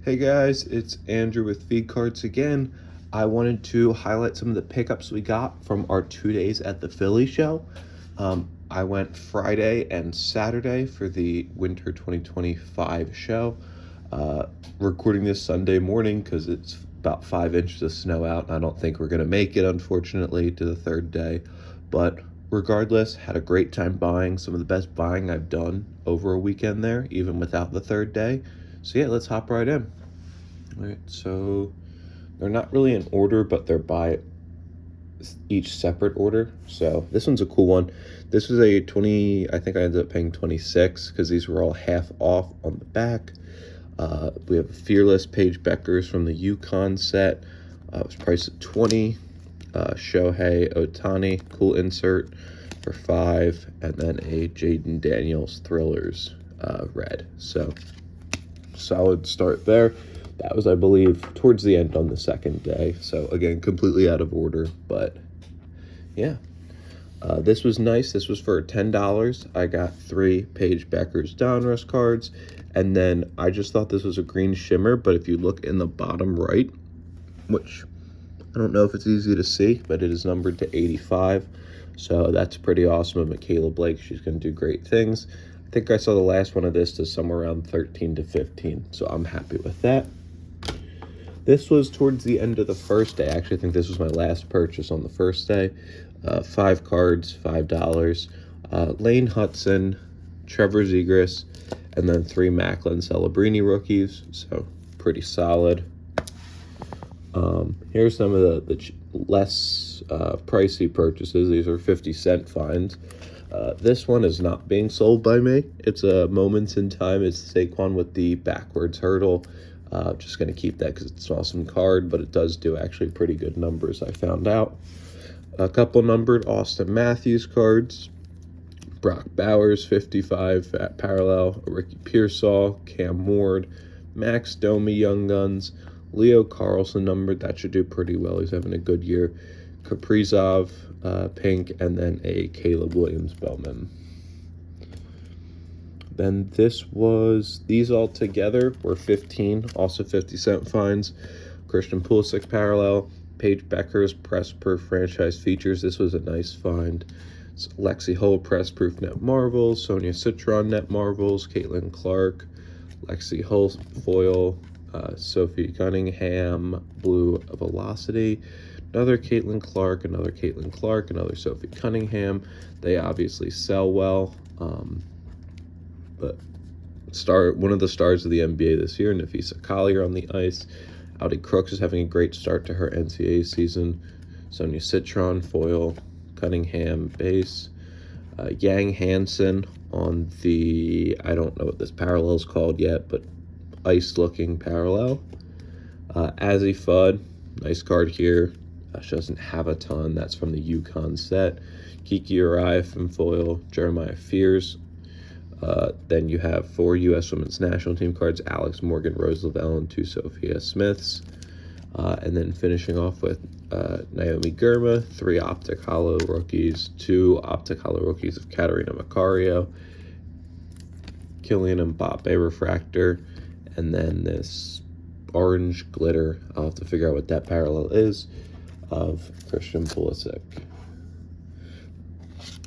Hey guys, it's Andrew with Phicardz again. I wanted to highlight some of the pickups we got from our 2 days at the Philly show. I went Friday and Saturday for the Winter 2025 show. Uh, Recording this Sunday morning because it's about 5 inches of snow out. I don't think we're going to make it, unfortunately, to the third day. But regardless, had a great time buying. Some of the best buying I've done over a weekend there, even without the third day. So yeah, let's hop right in. All right, so they're not really in order, but they're by each separate order. So this one's a cool one. This was a 20, I think I ended up paying 26 because these were all half off on the back. We have Fearless Paige Beckers from the Yukon set. It was priced at 20. Shohei Ohtani, cool insert for 5. And then a Jaden Daniels Thrillers red. So solid start there. That was, I believe, towards the end on the second day. So again, completely out of order, but yeah. This was nice. This was for $10. I got 3 Paige Beckers Donruss cards. And then I just thought this was a green shimmer, but if you look in the bottom right, which I don't know if it's easy to see, but it is numbered to 85. So that's pretty awesome of Michaela Blake. She's going to do great things. I think I saw the last one of this to somewhere around 13 to 15. So I'm happy with that. This was towards the end of the first day. I actually think this was my last purchase on the first day. 5 cards, $5. Lane Hudson, Trevor Zegras, and then 3 Macklin Celebrini rookies. So pretty solid. Here's some of the less pricey purchases. These are 50-cent finds. This one is not being sold by me. It's a Moments in Time. It's Saquon with the backwards hurdle. Just going to keep that because it's an awesome card, but it does do actually pretty good numbers, I found out. A couple numbered Austin Matthews cards. Brock Bowers, 55 at parallel. Ricky Pearsall, Cam Ward, Max Domi, Young Guns. Leo Carlson numbered. That should do pretty well. He's having a good year. Kaprizov, pink, and then a Caleb Williams Bowman. Then these all together were 15, also 50-cent finds. Christian Pulisic parallel, Paige Beckers press proof franchise features. This was a nice find. It's Lexi Hull press proof net marvels, Sonia Citron net marvels, Caitlin Clark, Lexi Hull foil, Sophie Cunningham blue velocity, another Caitlin Clark, another Sophie Cunningham. They obviously sell well. But one of the stars of the NBA this year, Nafisa Collier on the ice. Audi Crooks is having a great start to her NCAA season. Sonia Citron, foil, Cunningham, base. Yang Hansen on the, I don't know what this parallel is called yet, but ice-looking parallel. Azzy Fudd, nice card here. She doesn't have a ton. That's from the Yukon set. Kiki Uriah from foil, Jeremiah Fears. Then you have 4 U.S. Women's National Team cards, Alex Morgan, Rose Lavelle, and 2 Sophia Smiths. And then finishing off with Naomi Girma, 3 Optic Hollow rookies, 2 Optic Hollow rookies of Katarina Macario, Kylian Mbappe refractor, and then this orange glitter, I'll have to figure out what that parallel is, of Christian Pulisic.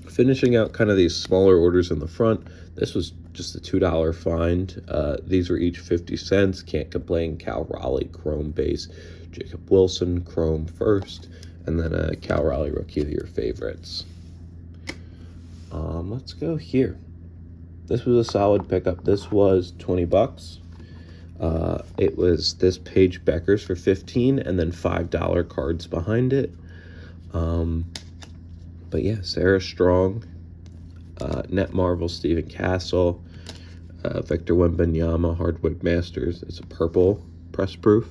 Finishing out kind of these smaller orders in the front, this was just a $2 find. These were each 50 cents. Can't complain. Cal Raleigh Chrome base, Jacob Wilson Chrome first, and then a Cal Raleigh Rookie of the Year favorites. Let's go here. This was a solid pickup. This was $20. It was this Paige Beckers for 15, and then $5 cards behind it. But yeah, Sarah Strong, Net Marvel, Stephen Castle, Victor Wembanyama, Hardwood Masters. It's a purple press proof.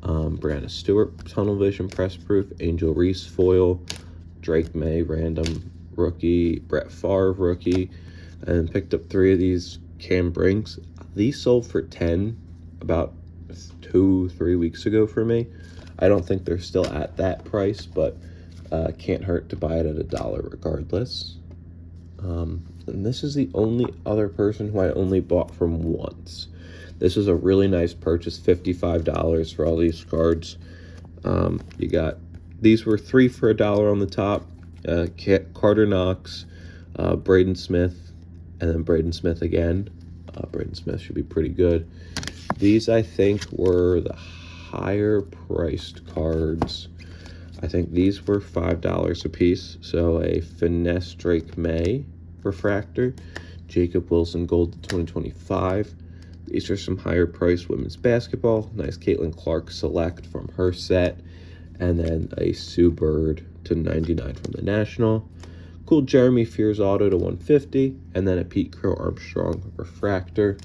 Brianna Stewart, Tunnel Vision press proof. Angel Reese foil. Drake May, random rookie. Brett Favre rookie. And picked up 3 of these Cam Brinks. These sold for 10 about 2-3 weeks ago for me. I don't think they're still at that price, but can't hurt to buy it at $1 regardless. And this is the only other person who I only bought from once. This is a really nice purchase, $55 for all these cards. You got, these were 3 for $1 on the top. Carter Knox, Braden Smith, and then Braden Smith again. Braden Smith should be pretty good. These, I think, were the higher priced cards. I think these were $5 a piece. So a Finesse Drake May refractor, Jacob Wilson Gold 2025. These are some higher priced women's basketball. Nice Caitlin Clark Select from her set. And then a Sue Bird to 99 from the National. Cool Jeremy Fears auto to 150. And then a Pete Crow Armstrong refractor.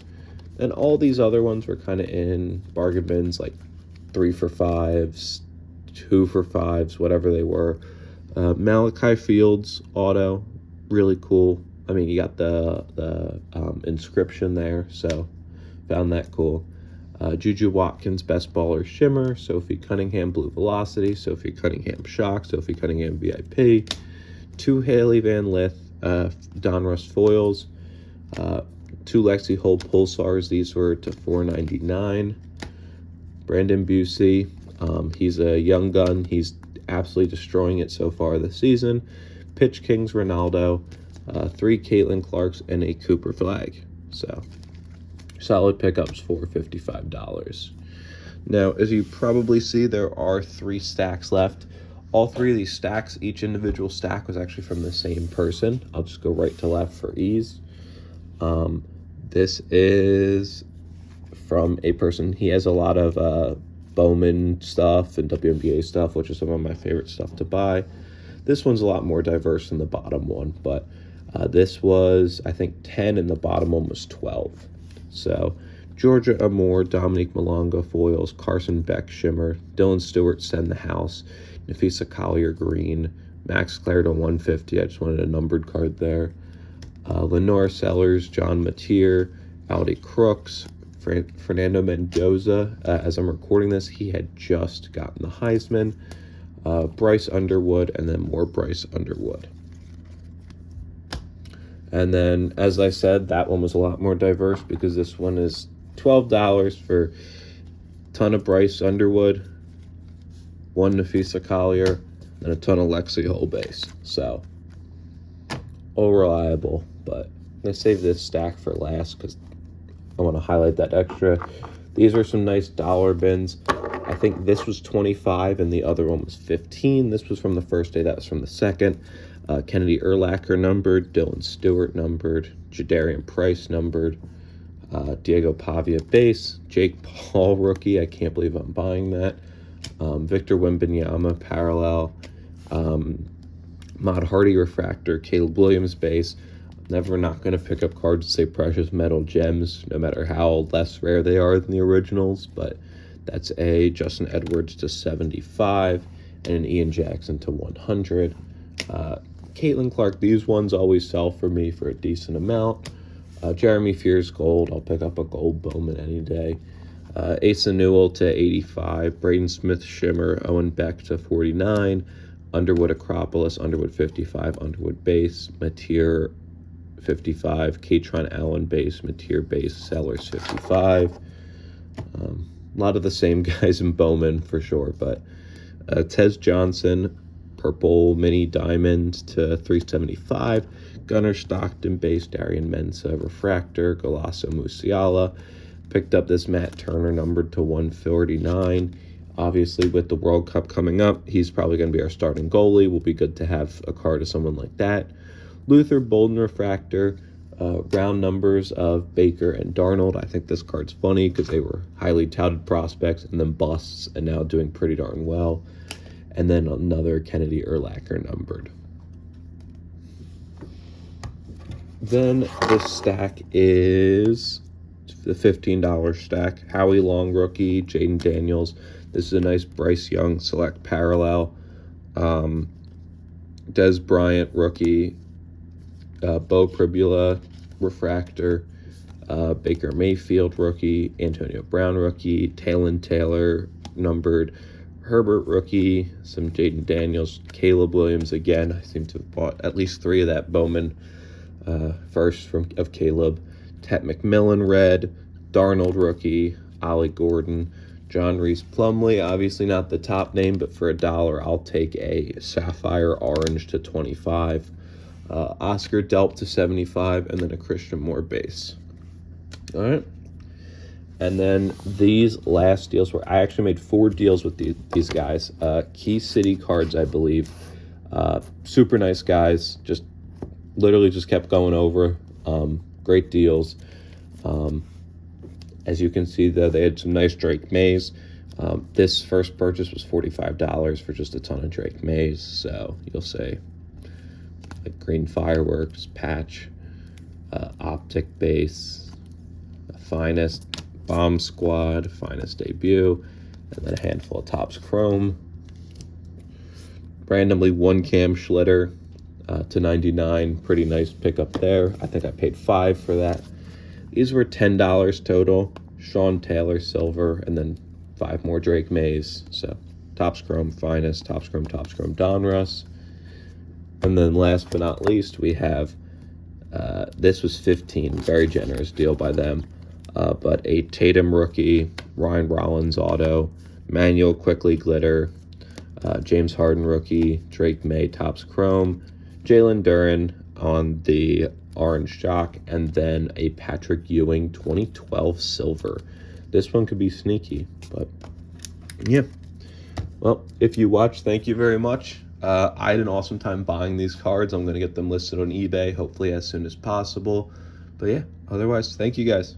And all these other ones were kind of in bargain bins, like 3 for $5s, 2 for $5s, whatever they were. Malachi Fields auto, really cool. I mean, you got the inscription there, so found that cool. Juju Watkins Best Baller Shimmer, Sophie Cunningham Blue Velocity, Sophie Cunningham Shock, Sophie Cunningham VIP, 2 Haley Van Lith Donruss foils, 2 Lexi Hull Pulsars. These were to $4.99. Brandon Busey, he's a young gun. He's absolutely destroying it so far this season. Pitch Kings Ronaldo, 3 Caitlin Clarks, and a Cooper Flag. So solid pickups for $55. Now, as you probably see, there are 3 stacks left. All 3 of these stacks, each individual stack was actually from the same person. I'll just go right to left for ease. This is from a person. He has a lot of Bowman stuff and WNBA stuff, which is some of my favorite stuff to buy. This one's a lot more diverse than the bottom one, but this was, I think, 10, and the bottom one was 12. So Georgia Amore, Dominique Malonga foils, Carson Beck Shimmer, Dylan Stewart Send the House, Nafisa Collier Green, Max Clare to 150. I just wanted a numbered card there. Lenora Sellers, John Mateer, Aldi Crooks, Fernando Mendoza. As I'm recording this, he had just gotten the Heisman. Bryce Underwood, and then more Bryce Underwood. And then, as I said, that one was a lot more diverse because this one is $12 for a ton of Bryce Underwood, 1 Nafisa Collier, and a ton of Lexi Hull base. So, all reliable, but I'm going to save this stack for last because I want to highlight that extra. These are some nice dollar bins. I think this was 25 and the other one was 15. This was from the first day. That was from the second. Kennedy Urlacher numbered. Dylan Stewart numbered. Jadarian Price numbered. Diego Pavia base. Jake Paul rookie. I can't believe I'm buying that. Victor Wembanyama parallel. Mod Hardy refractor. Caleb Williams base. Never not going to pick up cards that say precious metal gems, no matter how less rare they are than the originals, but that's a Justin Edwards to 75 and an Ian Jackson to 100. Caitlin Clark, these ones always sell for me for a decent amount. Jeremy Fears Gold, I'll pick up a gold Bowman any day. Asa Newell to 85. Braden Smith Shimmer, Owen Beck to 49. Underwood Acropolis, Underwood 55, Underwood base. Mateer 55, Katron Allen base, Mateer base, Sellers 55. A lot of the same guys in Bowman for sure, but Tez Johnson, purple mini diamond to 375. Gunnar Stockton base, Darian Mensah refractor, Golasso Musiala. Picked up this Matt Turner numbered to 149. Obviously, with the World Cup coming up, he's probably going to be our starting goalie. Will be good to have a card of someone like that. Luther Bolden refractor, round numbers of Baker and Darnold. I think this card's funny because they were highly touted prospects and then busts and now doing pretty darn well. And then another Kennedy Urlacher numbered. Then this stack is the $15 stack. Howie Long rookie, Jaden Daniels. This is a nice Bryce Young select parallel. Des Bryant rookie. Bo Pribula refractor, Baker Mayfield rookie, Antonio Brown rookie, Talon Taylor numbered, Herbert rookie, some Jaden Daniels, Caleb Williams again. I seem to have bought at least 3 of that Bowman First of Caleb, Tet McMillan red, Darnold rookie, Ollie Gordon, John Reese Plumlee, obviously not the top name, but for $1, I'll take a Sapphire Orange to 25, Oscar Delp to 75, and then a Christian Moore base. All right. And then these last deals were, I actually made 4 deals with these guys. Key City Cards, I believe. Super nice guys. Just literally just kept going over. Great deals. As you can see, though, they had some nice Drake Mays. This first purchase was $45 for just a ton of Drake Mays. So you'll say like Green Fireworks, Patch, Optic Base, Finest, Bomb Squad, Finest Debut, and then a handful of Topps Chrome. Randomly, one Cam Schlitter to 99. Pretty nice pickup there. I think I paid $5 for that. These were $10 total. Sean Taylor Silver, and then 5 more Drake Mays. So Topps Chrome, Finest, Topps Chrome, Donruss. And then last but not least, we have, this was $15. Very generous deal by them. But a Tatum rookie, Ryan Rollins auto, Manuel Quickly glitter, James Harden rookie, Drake May Topps Chrome, Jalen Duren on the orange jock, and then a Patrick Ewing 2012 silver. This one could be sneaky, but yeah. Well, if you watched, thank you very much. I had an awesome time buying these cards. I'm going to get them listed on eBay, hopefully as soon as possible. But yeah, otherwise, thank you guys.